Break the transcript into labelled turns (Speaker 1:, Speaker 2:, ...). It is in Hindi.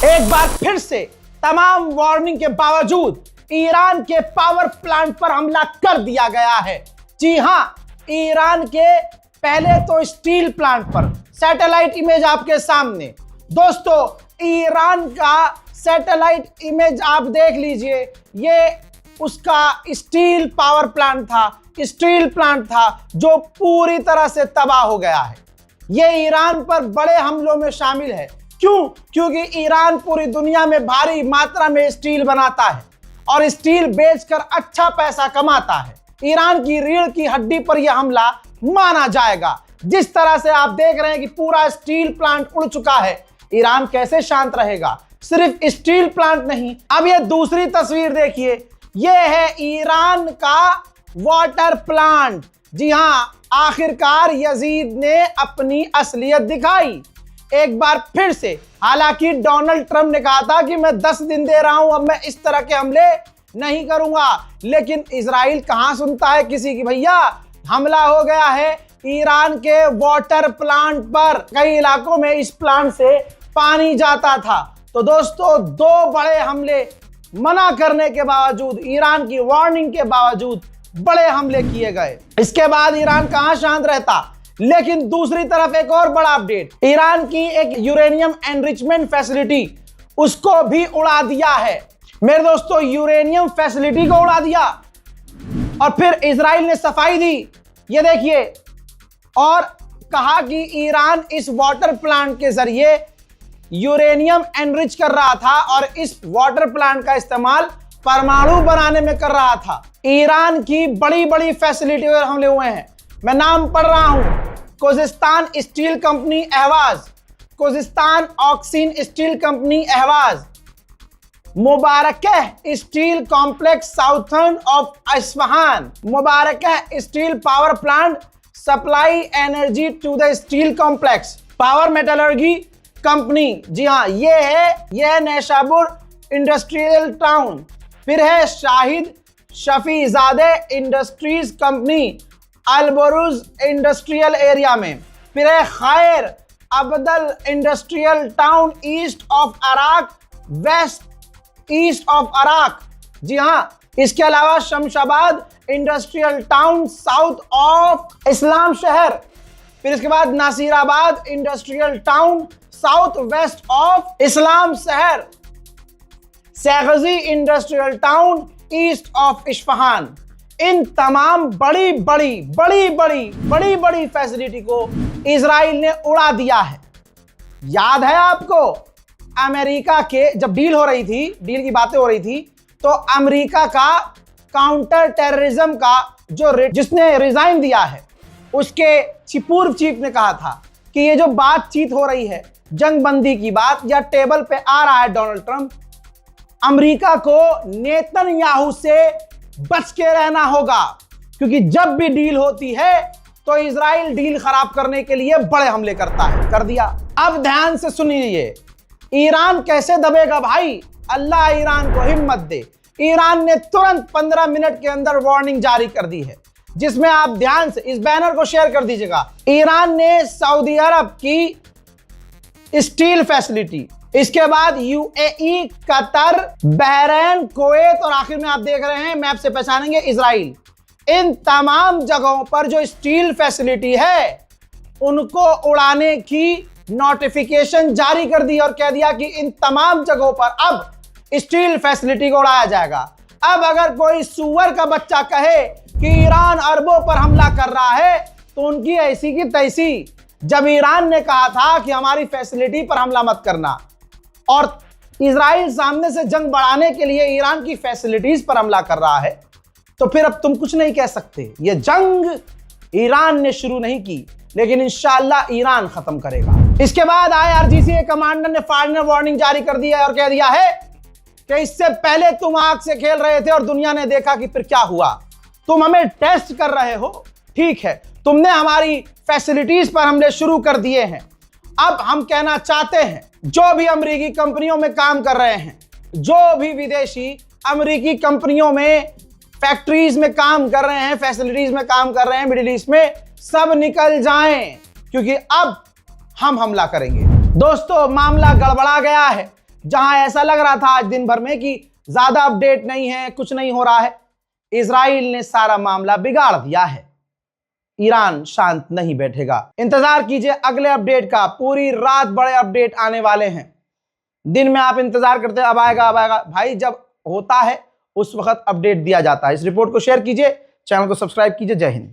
Speaker 1: एक बार फिर से तमाम वार्निंग के बावजूद ईरान के पावर प्लांट पर हमला कर दिया गया है। जी हां, ईरान के पहले तो स्टील प्लांट पर सैटेलाइट इमेज आपके सामने। दोस्तों, ईरान का सैटेलाइट इमेज आप देख लीजिए, ये उसका स्टील पावर प्लांट था, स्टील प्लांट था जो पूरी तरह से तबाह हो गया है। ये ईरान पर बड़े हमलों में शामिल है। क्यों? क्योंकि ईरान पूरी दुनिया में भारी मात्रा में स्टील बनाता है और स्टील बेचकर अच्छा पैसा कमाता है। ईरान की रीढ़ की हड्डी पर यह हमला माना जाएगा। जिस तरह से आप देख रहे हैं कि पूरा स्टील प्लांट उड़ चुका है, ईरान कैसे शांत रहेगा? सिर्फ स्टील प्लांट नहीं, अब ये दूसरी तस्वीर देखिए, ये है ईरान का वाटर प्लांट। जी हां, आखिरकार यजीद ने अपनी असलियत दिखाई एक बार फिर से। हालांकि डोनाल्ड ट्रंप ने कहा था कि मैं 10 दिन दे रहा हूं, अब मैं इस तरह के हमले नहीं करूंगा, लेकिन इजराइल कहां सुनता है किसी की। भैया, हमला हो गया है ईरान के वाटर प्लांट पर। कई इलाकों में इस प्लांट से पानी जाता था। तो दोस्तों, दो बड़े हमले मना करने के बावजूद, ईरान की वार्निंग के बावजूद बड़े हमले किए गए। इसके बाद ईरान कहां शांत रहता? लेकिन दूसरी तरफ एक और बड़ा अपडेट, ईरान की एक यूरेनियम एनरिचमेंट फैसिलिटी, उसको भी उड़ा दिया है। मेरे दोस्तों, यूरेनियम फैसिलिटी को उड़ा दिया और फिर इजराइल ने सफाई दी, ये देखिए, और कहा कि ईरान इस वाटर प्लांट के जरिए यूरेनियम एनरिच कर रहा था और इस वाटर प्लांट का इस्तेमाल परमाणु बनाने में कर रहा था। ईरान की बड़ी बड़ी फैसिलिटी पर हमले हुए हैं। मैं नाम पढ़ रहा हूं, Khuzestan steel company Ahvaz, Khuzestan Oxin steel company Ahvaz, Mobarakeh steel complex southern of Isfahan, Mobarakeh steel power plant supply energy to the steel complex, power metallurgy company. जी हाँ, यह है नैशापुर इंडस्ट्रियल टाउन। फिर है Shahid Shafizadeh industries company Alborz industrial area में। फिर है Kheirabad industrial town east of Arak, west east of Arak. जी हाँ, इसके अलावा Shamsabad industrial town south of Islamshahr. फिर इसके बाद Nasirabad industrial town south west of Islamshahr, सैगजी industrial town east of Isfahan. इन तमाम बड़ी बड़ी फैसिलिटी को इजराइल ने उड़ा दिया है। याद है आपको, अमेरिका के जब डील हो रही थी, डील की बातें हो रही थी, तो अमेरिका का काउंटर टेररिज्म का जिसने रिजाइन दिया है, उसके पूर्व चीफ ने कहा था कि ये जो बातचीत हो रही है जंगबंदी की बात, या टेबल पे आ रहा है डोनाल्ड ट्रंप, अमेरिका को नेतन्याहू से बच के रहना होगा, क्योंकि जब भी डील होती है तो इजराइल डील खराब करने के लिए बड़े हमले करता है। कर दिया। अब ध्यान से सुनिए, ईरान कैसे दबेगा भाई? अल्लाह ईरान को हिम्मत दे। ईरान ने तुरंत 15 मिनट के अंदर वार्निंग जारी कर दी है, जिसमें आप ध्यान से इस बैनर को शेयर कर दीजिएगा। ईरान ने सऊदी अरब की स्टील फैसिलिटी, इसके बाद यूएई, कतर, बहरीन, कुवैत और आखिर में आप देख रहे हैं मैप से पहचानेंगे इजराइल। इन तमाम जगहों पर जो स्टील फैसिलिटी है उनको उड़ाने की नोटिफिकेशन जारी कर दी और कह दिया कि इन तमाम जगहों पर अब स्टील फैसिलिटी को उड़ाया जाएगा। अब अगर कोई सुअर का बच्चा कहे कि ईरान अरबों पर हमला कर रहा है, तो उनकी ऐसी की तैसी। जब ईरान ने कहा था कि हमारी फैसिलिटी पर हमला मत करना और इजराइल सामने से जंग बढ़ाने के लिए ईरान की फैसिलिटीज पर हमला कर रहा है, तो फिर अब तुम कुछ नहीं कह सकते। ये जंग ईरान ने शुरू नहीं की, लेकिन इंशाअल्लाह ईरान खत्म करेगा। इसके बाद आईआरजीसी के कमांडर ने फाइनल वार्निंग जारी कर दिया है और कह दिया है कि इससे पहले तुम आग से खेल रहे थे और दुनिया ने देखा कि फिर क्या हुआ। तुम हमें टेस्ट कर रहे हो, ठीक है, तुमने हमारी फैसिलिटीज पर हमले शुरू कर दिए हैं। अब हम कहना चाहते हैं, जो भी अमेरिकी कंपनियों में काम कर रहे हैं, जो भी विदेशी अमेरिकी कंपनियों में फैक्ट्रीज में काम कर रहे हैं, फैसिलिटीज में काम कर रहे हैं मिडिल ईस्ट में, सब निकल जाएं, क्योंकि अब हम हमला करेंगे। दोस्तों, मामला गड़बड़ा गया है। जहां ऐसा लग रहा था आज दिन भर में कि ज्यादा अपडेट नहीं है, कुछ नहीं हो रहा है, इजराइल ने सारा मामला बिगाड़ दिया है। ईरान शांत नहीं बैठेगा। इंतजार कीजिए अगले अपडेट का, पूरी रात बड़े अपडेट आने वाले हैं। दिन में आप इंतजार करते हैं अब आएगा अब आएगा, भाई जब होता है उस वक्त अपडेट दिया जाता है। इस रिपोर्ट को शेयर कीजिए, चैनल को सब्सक्राइब कीजिए। जय हिंद।